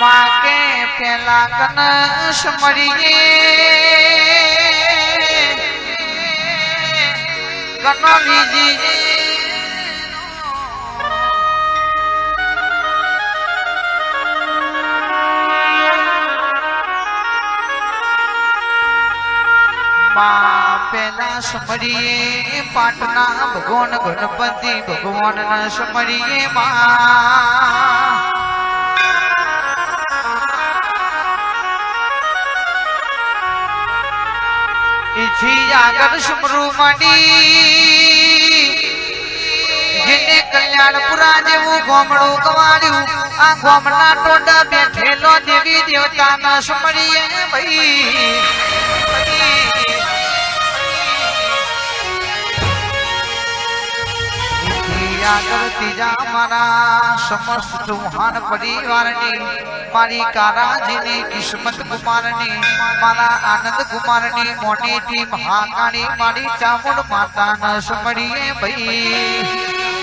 माके पेला कनश मरिए कनोली जी मां पेला समरिए पाटना भगवान गणपति भगवान न समरिए मां आगर सुमरू मडी जिने कल्याणपुरा जेवू गोमड़ू गवाड़ू आ गोमना टोडा बैठेलो देवी देवता न समरिए भई आगर तीजा मारा समस्त चौहान परिवारनी मारी काराजीनी किस्मत कुमारनी मारा आनंद कुमारनी मोटी महाकाणी मारी चामुंड माता न समरिए भई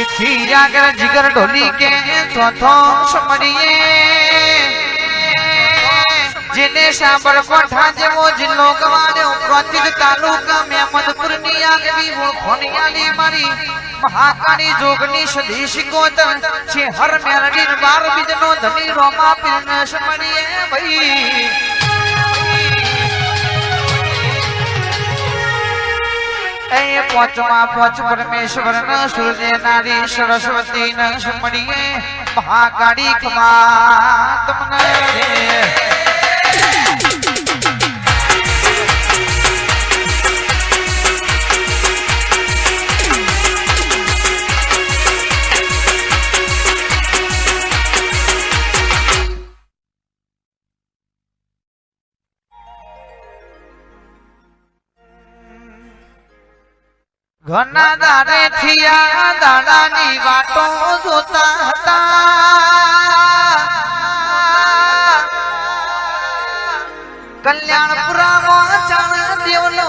इथी आगर जिगर ढोली के चौथो समरिए जिने साबर कोठा जेवो जिल्लो गवाड्यो प्रतिद तालुका मेमदपुर नी आगवी ओळखोनियाली मारी महाकाणी जोगनी सदीश गोतर छे हर मेरडी बार बिजनो धनी रोमा पीन समरिए भई ए पोचमा पोच परमेश्वर न सूर्य नारी सरस्वती न समरिए महाकाणी खमा तमने रे घना दारे थिया दादानी वाटो जोता हता कल्याणपुरा में चण देवलो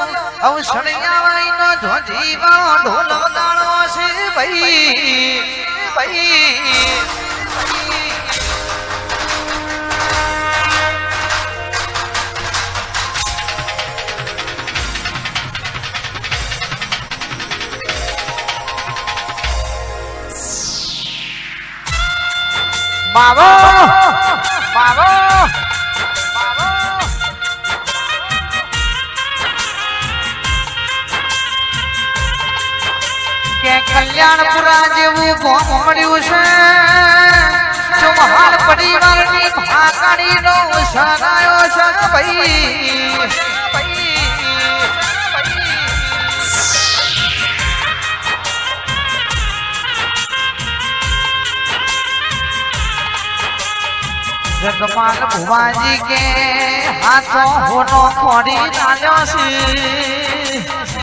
अवसरिया वाइनो जोजीवा ढोलो दाणो से भई भई बाबो बाबो बाबो के कल्याणपुरा जेवू गोम मळ्यु छे चौहान परिवारनी महाकाणी नो सरायो छे भई जगमान भुवाजी के हाथों होनो खोड़ी डालो सी